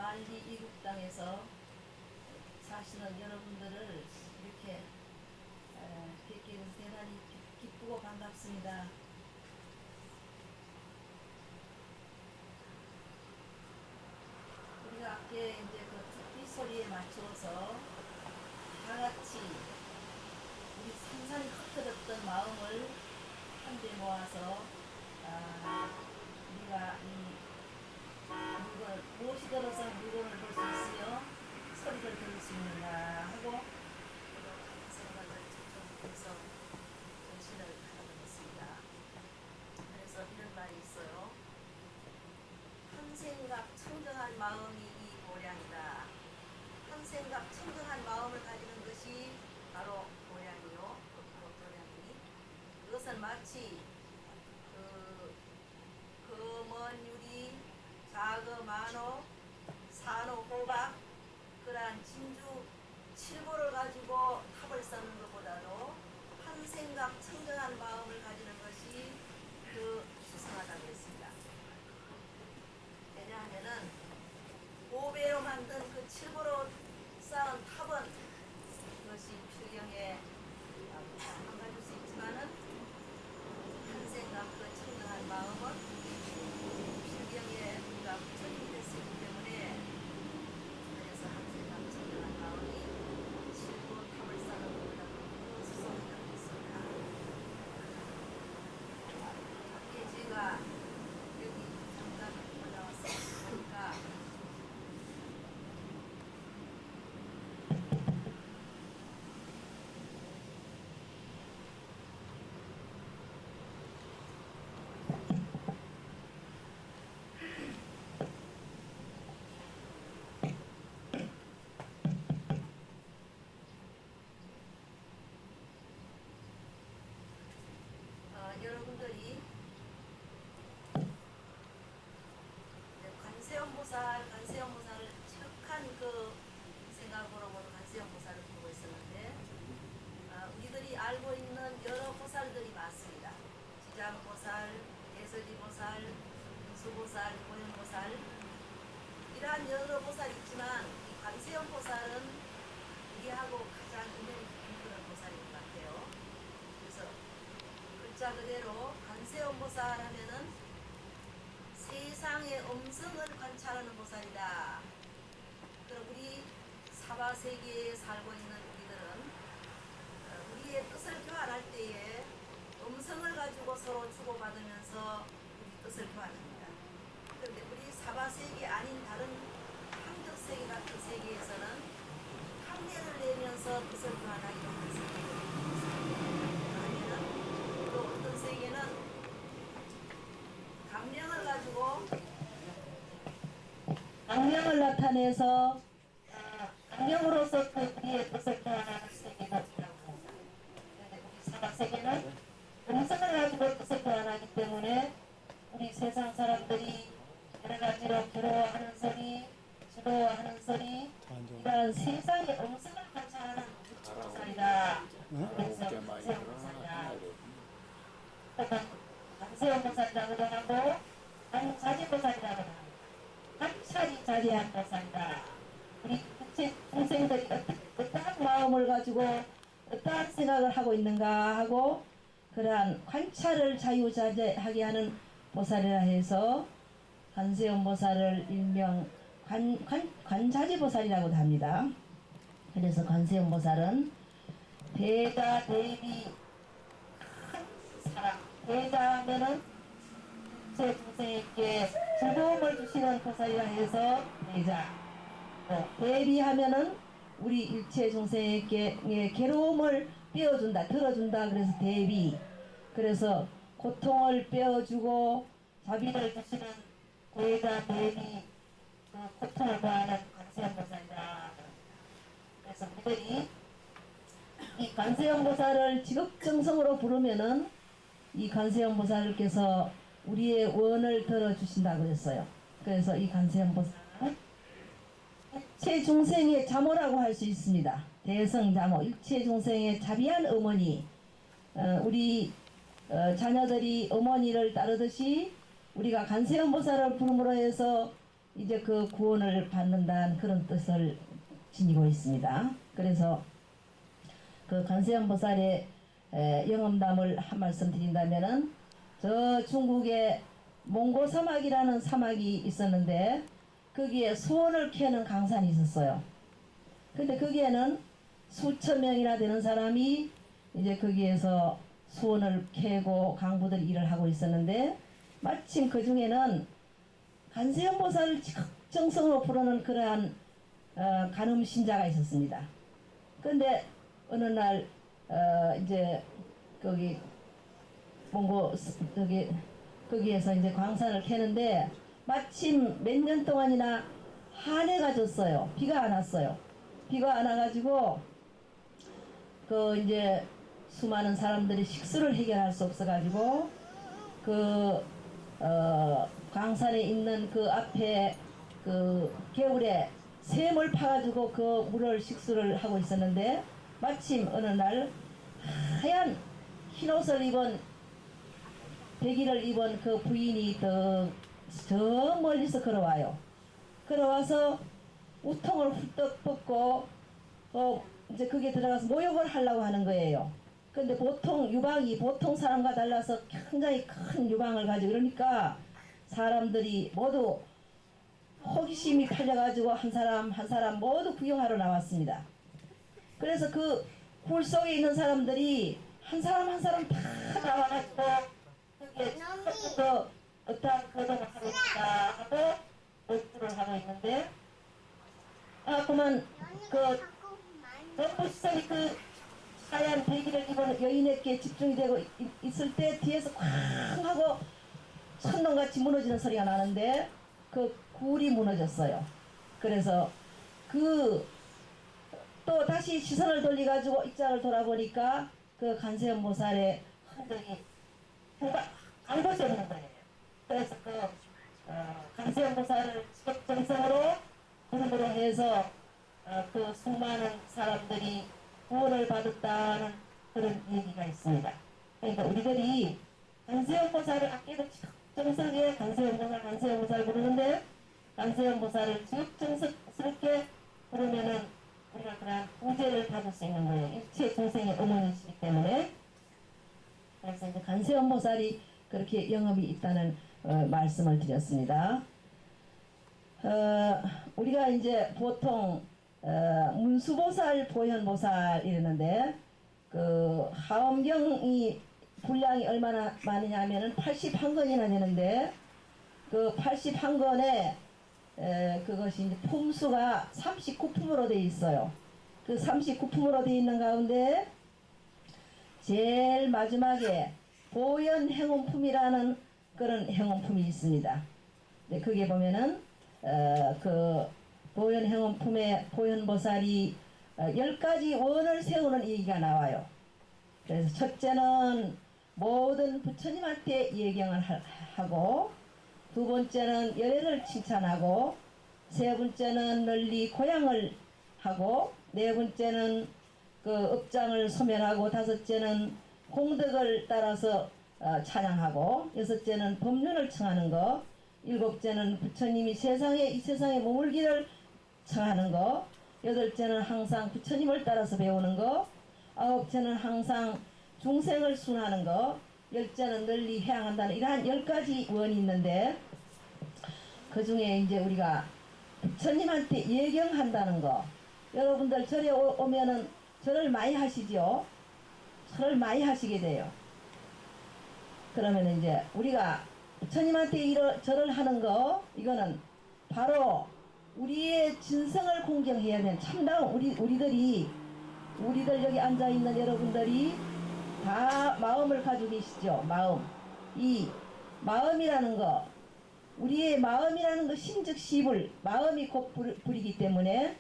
만리 이국 땅에서 사시는 여러분들을 이렇게 뵙게 돼서 대단히 기쁘고 반갑습니다. 우리가 앞에 이제 그 특비 소리에 맞추어서 다 같이 우리 산산이 흩어졌던 마음을 한데 모아서 우리가 이 물건, 무엇이 들어서 물건을 볼 수 있으며 소리를 들을 수 있는가 하고 생각을 집중해서 정신을 가져보겠습니다. 그래서 이런 말이 있어요. 한 생각 청정한 마음이 이 보량이다. 한 생각 청정한 마음을 가지는 것이 바로 보량이요. 바로 도량이. 그것은 마치 검은 유리, 자거 만호, 산호 호박, 그러한 진주 칠보를 가지고 탑을 쌓는 것보다도 한 생각 청정한 마음을 가지는 것이 그 수상하다고 했습니다. 왜냐하면은 고배로 만든 그 칠보로 쌓은 탑은 그것이 필경에 망가질 수 있지만은 한 생각 그 청정한 마음은 필경에 우리가 부처님이 됐기 때문에 그래서 한 생각 청정한 마음이 칠보 탑을 쌓는 것보다 더 수상하다고 했습니다. 밖에 제가 여기 잠깐 올라와서 보니까 여러분들이 관세음보살을 척한 그 생각으로 보는 관세음보살을 보고 있었는데 우리들이 알고 있는 여러 보살들이 많습니다. 지장보살, 대설이보살, 수보살, 고현보살 이러한 여러 보살이 있지만 이 관세음보살은 우리하고 가장 인연이 깊은 그런 보살인 것 같아요. 그래서 글자 그대로 관세음보살 하면은 세상의 음성을 관찰하는 보살이다. 그럼 우리 사바세계에 살고 있는 우리들은 우리의 뜻을 교환할 때에 음성을 가지고 서로 주고받으면서 우리 뜻을 교환합니다. 그런데 우리 사바세계 아닌 다른 황적세계 같은 세계에서는 향내를 내면서 뜻을 교환하기로 하는 세계입니다. 아니면 또 어떤 세계는 강령을 가지고 강령을 나타내서 강령으로서 그 우리의 뜻을 교환하는 세계가 있다고 합니다. 그런데 우리 사바세계는 음성을 가지고 뜻을 교환하기 때문에 우리 세상 사람들이 여러 가지로 괴로워하는 소리, 즐거워하는 소리, 이러한 세상의 음성을 관찰하는 보살이다. 그래서 관세음보살이다. 관세음보살이라고도 하고 관자지보살이라고도 하고 관찰이 자리한 보살이다. 우리 국체 동생들이 어떠한 마음을 가지고 어떠한 생각을 하고 있는가 하고 그러한 관찰을 자유자재하게 하는 보살이라 해서 관세음보살을 일명 관자지보살이라고도 합니다. 그래서 관세음보살은 대자 대비 큰 사랑, 대자하면은 제 동생에게 즐거움을 주시는 보살이라 해서 대자, 대비하면은 우리 일체 중생에게 괴로움을 빼어준다, 들어준다. 그래서 대비. 그래서 고통을 빼어주고 자비를 주시는 대자 대비, 그 고통을 가하는 관세음보살이다. 그래서 우리들이 이 관세음보살을 지극정성으로 부르면은 이 관세음보살께서 우리의 원을 들어주신다고 했어요. 그래서 이 관세음보살은 일체 중생의 자모라고 할 수 있습니다. 대성자모, 일체 중생의 자비한 어머니, 우리 자녀들이 어머니를 따르듯이 우리가 관세음보살을 부름으로 해서 이제 그 구원을 받는다는 그런 뜻을 지니고 있습니다. 그래서 그 관세음보살의 영험담을 한 말씀 드린다면은 저 중국에 몽고 사막이라는 사막이 있었는데 거기에 수원을 캐는 강산이 있었어요. 근데 거기에는 수천 명이나 되는 사람이 이제 거기에서 수원을 캐고 강부들 일을 하고 있었는데 마침 그 중에는 관세음보살을 정성으로 부르는 그러한 간음 신자가 있었습니다. 근데 어느 날 이제 거기 몽고 거기에서 이제 광산을 캐는데 마침 몇 년 동안이나 한 해가 졌어요. 비가 안 왔어요. 비가 안 와가지고 그 이제 수많은 사람들이 식수를 해결할 수 없어가지고 그 광산에 있는 그 앞에 그 개울에 샘을 파가지고 그 물을 식수를 하고 있었는데 마침 어느 날 하얀 흰옷을 입은 백일을 입은 그 부인이 저 멀리서 걸어와요. 걸어와서 우통을 훌떡 벗고 이제 거기에 들어가서 모욕을 하려고 하는 거예요. 근데 보통 유방이 보통 사람과 달라서 굉장히 큰 유방을 가지고 이러니까 사람들이 모두 호기심이 팔려가지고 한 사람 한 사람 모두 구경하러 나왔습니다. 그래서 그 굴 속에 있는 사람들이 한 사람 한 사람 다 나와가지고 거기에 어떠한 거동을 하고 있다 하고 목줄을 하고 있는데 그만 전부시선이 그 하얀 배기를 입은 여인에게 집중이 되고 있을 때 뒤에서 쾅 하고 천둥같이 무너지는 소리가 나는데 그 굴이 무너졌어요. 그래서 또 다시 시선을 돌려가지고 입장을 돌아보니까 그 관세음보살의 흔적이 안 보여지는 거예요. 그래서 그 관세음보살을 정성으로 부름으로 해서 그 수많은 사람들이 구원을 받았다는 그런 얘기가 있습니다. 그러니까 우리들이 관세음보살을 아끼도 정성에 관세음보살 부르는데 관세음보살을 정성스럽게 부르면은 우리가 그런 구제를 받을 수 있는 거예요. 일체 중생의 어머니시기 때문에. 그래서 이제 관세음보살이 그렇게 영업이 있다는 말씀을 드렸습니다. 우리가 이제 보통 문수보살, 보현보살 이러는데 그 하엄경이 분량이 얼마나 많으냐 하면은 81권이나 되는데 그 81권에 그것이 이제 품수가 39품으로 되어 있어요. 그 39품으로 되어 있는 가운데 제일 마지막에 보현행원품이라는 그런 행원품이 있습니다. 네, 거기에 보면은 그 보현행원품에 보현보살이 10가지 원을 세우는 얘기가 나와요. 그래서 첫째는 모든 부처님한테 예경을 하고, 두 번째는 열애를 칭찬하고, 세 번째는 널리 고향을 하고, 네 번째는 그 업장을 소멸하고, 다섯째는 공덕을 따라서 찬양하고, 여섯째는 법륜을 청하는 거, 일곱째는 부처님이 이 세상에 머물기를 청하는 거, 여덟째는 항상 부처님을 따라서 배우는 거, 아홉째는 항상 중생을 순하는 거, 열째는 널리 해양한다는 이러한 10가지 원이 있는데, 그 중에 이제 우리가 부처님한테 예경한다는 거, 여러분들 절에 오면은 절을 많이 하시죠? 절을 많이 하시게 돼요. 그러면 이제 우리가 부처님한테 절을 하는 거, 이거는 바로 우리의 진성을 공경해야 되는 참다운 우리들 여기 앉아있는 여러분들이 다 마음을 가지고 계시죠. 이 마음이라는 거, 우리의 마음이라는 거 신즉시불, 마음이 곧 불이기 때문에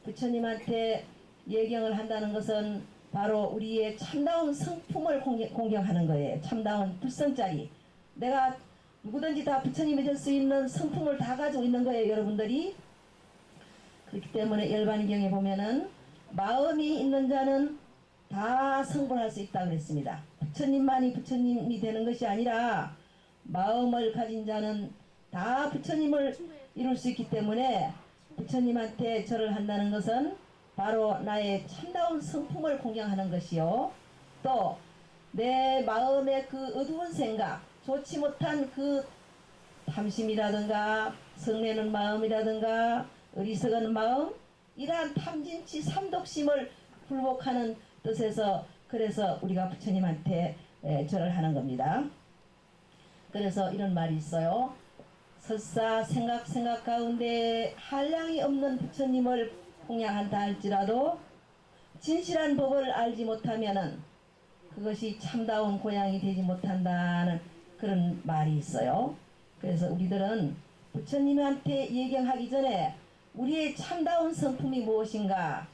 부처님한테 예경을 한다는 것은 바로 우리의 참다운 성품을 공경하는 거예요. 참다운 불성짜리. 내가 누구든지 다 부처님이 될 수 있는 성품을 다 가지고 있는 거예요, 여러분들이. 그렇기 때문에 열반경에 보면은 마음이 있는 자는 다 성불할 수 있다고 그랬습니다. 부처님만이 부처님이 되는 것이 아니라 마음을 가진 자는 다 부처님을 이룰 수 있기 때문에 부처님한테 절을 한다는 것은 바로 나의 참다운 성품을 공양하는 것이요. 또 내 마음의 그 어두운 생각, 좋지 못한 그 탐심이라든가 성내는 마음이라든가 어리석은 마음, 이러한 탐진치 삼독심을 굴복하는 뜻에서 그래서 우리가 부처님한테 절을 하는 겁니다. 그래서 이런 말이 있어요. 설사 생각 가운데 한량이 없는 부처님을 공양한다 할지라도 진실한 법을 알지 못하면은 그것이 참다운 고향이 되지 못한다는 그런 말이 있어요. 그래서 우리들은 부처님한테 예경하기 전에 우리의 참다운 성품이 무엇인가,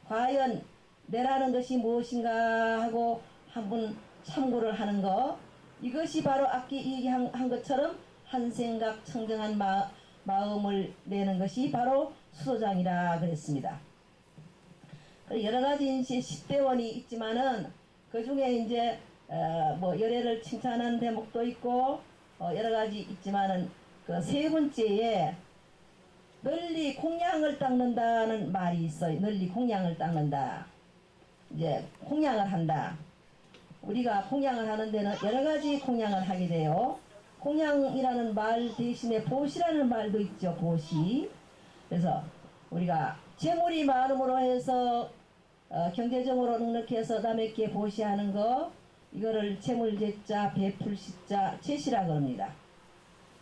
과연 내라는 것이 무엇인가 하고 한번 참고를 하는 것, 이것이 바로 아까 얘기한 것처럼 한 생각 청정한 마음을 내는 것이 바로 수도장이라 그랬습니다. 여러 가지 이제 10대원이 있지만은 그 중에 이제 뭐 열애를 칭찬하는 대목도 있고 여러 가지 있지만은 그 세 번째에 널리 공양을 닦는다는 말이 있어요. 널리 공양을 닦는다. 이제 공양을 한다. 우리가 공양을 하는 데는 여러 가지 공양을 하게 돼요. 공양이라는 말 대신에 보시라는 말도 있죠. 보시. 그래서 우리가 재물이 많음으로 해서 경제적으로 넉넉해서 남에게 보시하는 거, 이거를 재물제자, 베풀시자, 제시라 그럽니다.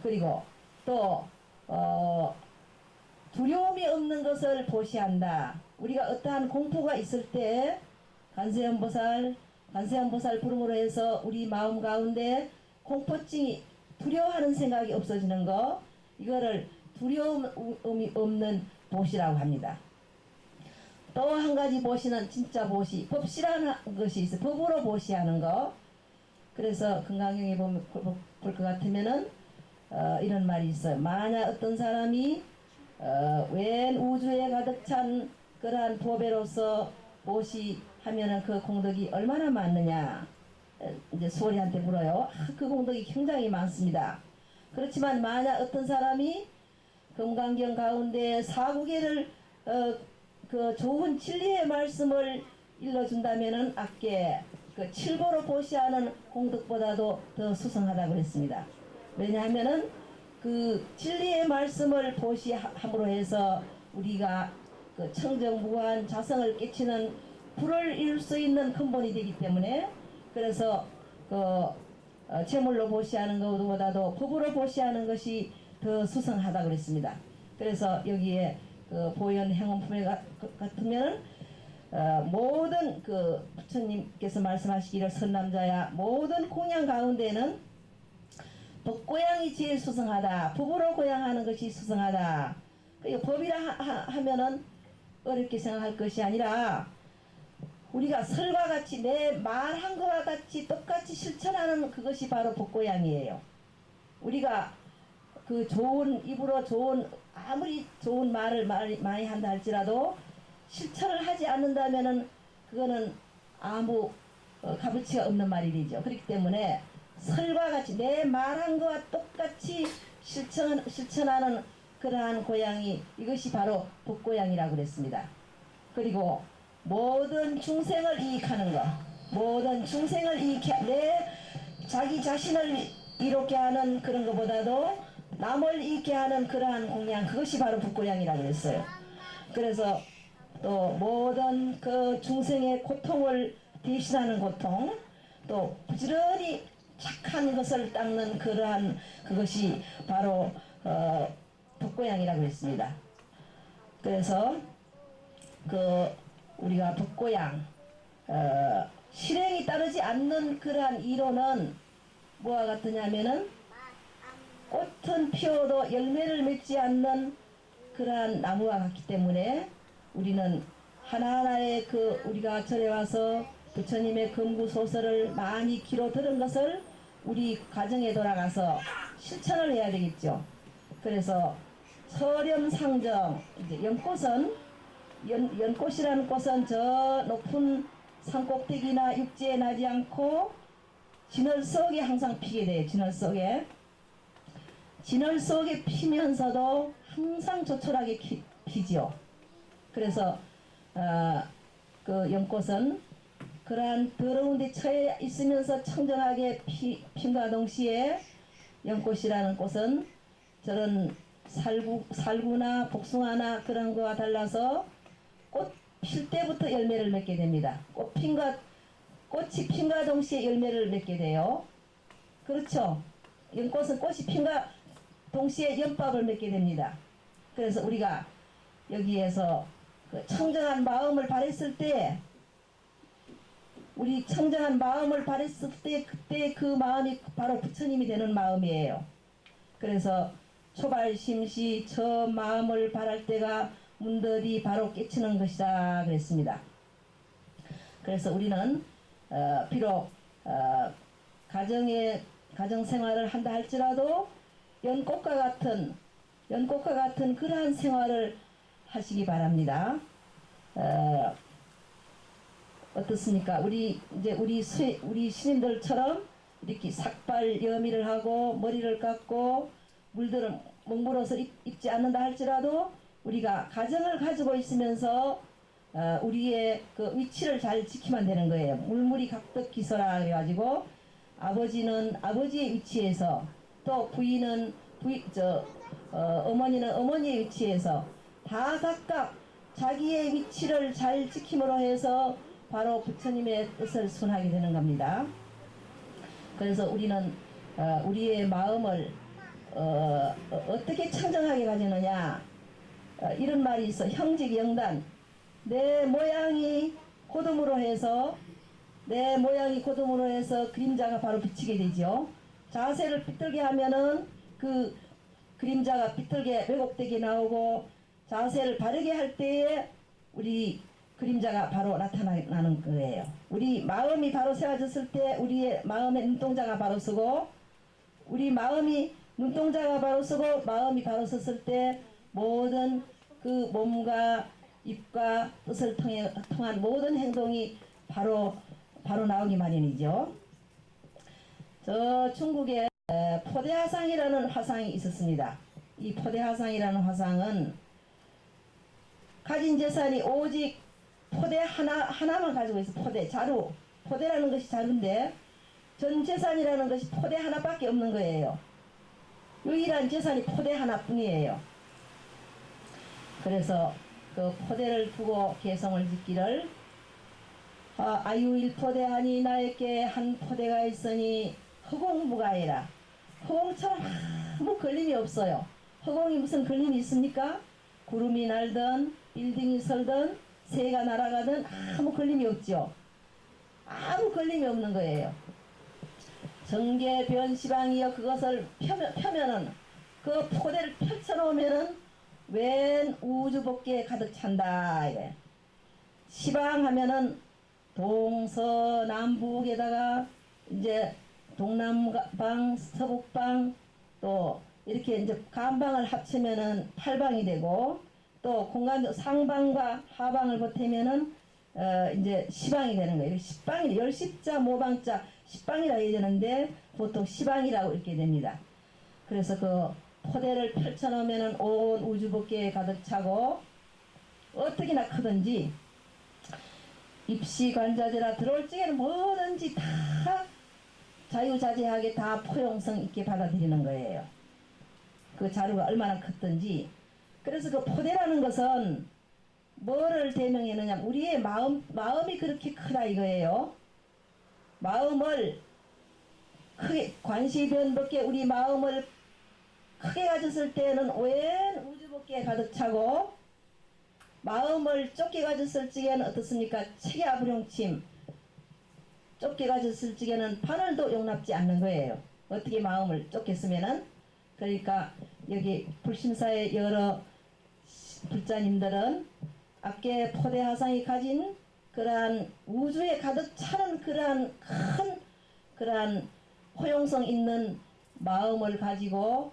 그리고 또 두려움이 없는 것을 보시한다. 우리가 어떠한 공포가 있을 때 관세음보살 부름으로 해서 우리 마음 가운데 공포증이 두려워하는 생각이 없어지는 거, 이거를 두려움이 없는 보시라고 합니다. 또 한 가지 보시는 진짜 보시, 법시라는 것이 있어요. 법으로 보시하는 거. 그래서 금강경에 보면 볼 것 같으면은 이런 말이 있어요. 만약 어떤 사람이 웬 우주에 가득 찬 그러한 보배로서 보시하면은 그 공덕이 얼마나 많느냐. 이제 수월이한테 물어요. 그 공덕이 굉장히 많습니다. 그렇지만 만약 어떤 사람이 금강경 가운데 사구계를 그 좋은 진리의 말씀을 일러준다면은 아께 그 칠보로 보시하는 공덕보다도 더 수성하다고 그랬습니다. 왜냐하면은 그 진리의 말씀을 보시함으로 해서 우리가 그 청정무한 자성을 깨치는 불을 이룰 수 있는 근본이 되기 때문에, 그래서 그 재물로 보시하는 것보다도 법으로 보시하는 것이 더 수성하다고 그랬습니다. 그래서 여기에 그 보현 행원품에 같으면은 모든 그 부처님께서 말씀하시기를 선남자야, 모든 공양 가운데는 법고양이 제일 수성하다. 법으로 고양하는 것이 수성하다. 그 법이라 하면은 어렵게 생각할 것이 아니라 우리가 설과 같이 내 말한 것과 같이 똑같이 실천하는 그것이 바로 법고양이에요. 우리가 그 좋은 입으로 아무리 좋은 말을 많이 한다 할지라도 실천을 하지 않는다면은 그거는 아무 값어치가 없는 말이 되죠. 그렇기 때문에 설과 같이 내 말한 것과 똑같이 실천하는 그러한 고양이, 이것이 바로 법고양이라고 그랬습니다. 그리고 모든 중생을 이익하는 것, 모든 중생을 내 자기 자신을 이롭게 하는 그런 것보다도 남을 이익게 하는 그러한 공양, 그것이 바로 법고양이라고 했어요. 그래서 또 모든 그 중생의 고통을 대신하는 고통, 또 부지런히 착한 것을 닦는 그러한 그것이 바로 법고양이라고 했습니다. 그래서 그 우리가 법고양, 실행이 따르지 않는 그러한 이론은 뭐와 같으냐면은 꽃은 피어도 열매를 맺지 않는 그러한 나무와 같기 때문에 우리는 하나하나의 그 우리가 절에 와서 부처님의 금구소설을 많이 귀로 들은 것을 우리 가정에 돌아가서 실천을 해야 되겠죠. 그래서 설염상정, 이제 연꽃은 연꽃이라는 꽃은 저 높은 산꼭대기나 육지에 나지 않고 진월 속에 항상 피게 돼요. 진월 속에 피면서도 항상 조촐하게 피지요. 그래서 그 연꽃은 그러한 더러운 데 처해 있으면서 청정하게 핀과 동시에 연꽃이라는 꽃은 저런 살구나 복숭아나 그런 거와 달라서 꽃 필 때부터 열매를 맺게 됩니다. 꽃이 핀과 동시에 열매를 맺게 돼요. 그렇죠? 연꽃은 꽃이 핀과 동시에 연밥을 맺게 됩니다. 그래서 우리가 여기에서 그 청정한 마음을 바랬을 때, 우리 청정한 마음을 바랬을 때 그때 그 마음이 바로 부처님이 되는 마음이에요. 그래서 초발심시 저 마음을 바랄 때가 문득이 바로 깨치는 것이다 그랬습니다. 그래서 우리는 비록 가정생활을 한다 할지라도 연꽃과 같은 그러한 생활을 하시기 바랍니다. 어떻습니까? 우리 신인들처럼 이렇게 삭발 여미를 하고 머리를 깎고 물들은 먹물어서 입지 않는다 할지라도 우리가 가정을 가지고 있으면서 우리의 그 위치를 잘 지키면 되는 거예요. 물물이 각덕 기서라 그래가지고 아버지는 아버지의 위치에서, 또 부인은 어머니는 어머니의 위치에서 다 각각 자기의 위치를 잘 지킴으로 해서 바로 부처님의 뜻을 순하게 되는 겁니다. 그래서 우리는 우리의 마음을 어떻게 청정하게 가지느냐, 이런 말이 있어. 형직영단, 내 모양이 고름으로 해서 그림자가 바로 비치게 되죠. 자세를 삐뚤게 하면은 그 그림자가 삐뚤게 왜곡되게 나오고, 자세를 바르게 할 때에 우리 그림자가 바로 나타나는 거예요. 우리 마음이 바로 세워졌을 때 우리의 마음의 눈동자가 바로 서고, 우리 마음이 눈동자가 바로 서고 마음이 바로 섰을 때 모든 그 몸과 입과 뜻을 통한 모든 행동이 바로 나오기 마련이죠. 저 중국에 포대화상이라는 화상이 있었습니다. 이 포대화상이라는 화상은 가진 재산이 오직 포대 하나만 가지고 있어. 포대라는 것이 자루인데 전 재산이라는 것이 포대 하나밖에 없는 거예요. 유일한 재산이 포대 하나뿐이에요. 그래서 그 포대를 두고 개성을 짓기를, 아유일포대하니 나에게 한 포대가 있으니 허공무가해라. 허공처럼 아무 걸림이 없어요. 허공이 무슨 걸림이 있습니까? 구름이 날든 빌딩이 설든 새가 날아가든 아무 걸림이 없죠. 아무 걸림이 없는 거예요. 정계변시방이여, 그것을 펴면은, 그 포대를 펼쳐놓으면은 웬 우주복계에 가득 찬다 이래. 시방하면은 동서남북에다가 이제 동남방 서북방 또 이렇게 이제 간방을 합치면은 8방이 되고, 또 공간 상방과 하방을 보태면은 이제 시방이 되는 거예요. 십방이 열십자 모방자 십방이라 해야 되는데 보통 시방이라고 읽게 됩니다. 그래서 그 포대를 펼쳐놓으면은 온 우주복계에 가득 차고, 어떻게나 크든지 입시관자재라 들어올 적에는 뭐든지 다 자유자재하게 다 포용성 있게 받아들이는 거예요. 그 자루가 얼마나 컸든지. 그래서 그 포대라는 것은 뭐를 대명했느냐, 우리의 마음이 그렇게 크다 이거예요. 마음을 크게, 관시변법계 우리 마음을 크게 가졌을 때는 웬 우주복계에 가득 차고, 마음을 좁게 가졌을 적에는 어떻습니까? 체계아부룡침, 좁게 가졌을 적에는 바늘도 용납지 않는 거예요. 어떻게 마음을 좁게 쓰면은. 그러니까 여기 불심사의 여러 불자님들은 앞에 포대화상이 가진 그러한 우주에 가득 차는 그러한 포용성 있는 마음을 가지고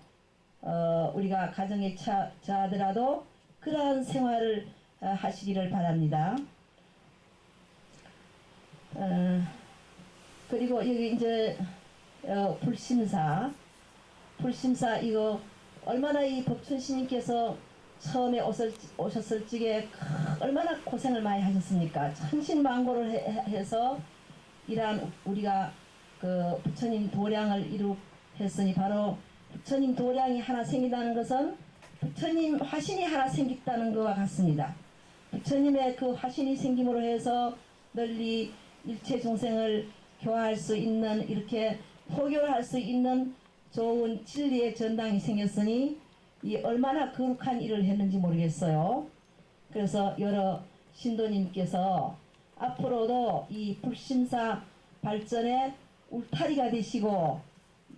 우리가 가정에 처하더라도 그러한 생활을 하시기를 바랍니다. 그리고 여기 이제 불심사 이거 얼마나 이 법춘 스님께서 처음에 오셨을 적에 얼마나 고생을 많이 하셨습니까? 천신만고를 해서 이러한 우리가 그 부처님 도량을 이룩했으니 바로 부처님 도량이 하나 생기다는 것은 부처님 화신이 하나 생겼다는 것과 같습니다. 부처님의 그 화신이 생김으로 해서 널리 일체 중생을 교화할 수 있는 이렇게 포교를 할 수 있는 좋은 진리의 전당이 생겼으니 이 얼마나 거룩한 일을 했는지 모르겠어요. 그래서 여러 신도님께서 앞으로도 이 불심사 발전에 울타리가 되시고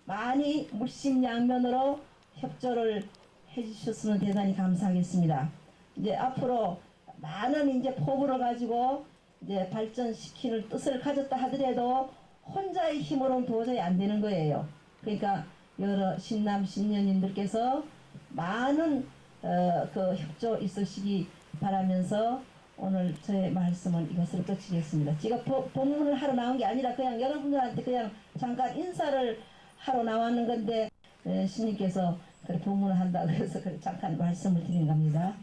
많이 물심양면으로 협조를 해주셨으면 대단히 감사하겠습니다. 이제 앞으로 많은 이제 포부를 가지고 이제 발전시키는 뜻을 가졌다 하더라도 혼자의 힘으로는 도저히 안 되는 거예요. 그러니까 여러 신남 신녀님들께서 많은 그 협조 있으시기 바라면서 오늘 저의 말씀은 이것으로 끝이겠습니다. 제가 법문을 하러 나온 게 아니라 그냥 여러분들한테 그냥 잠깐 인사를 하러 나왔는 건데 스님께서 법문을 한다 그래서 잠깐 말씀을 드린 겁니다.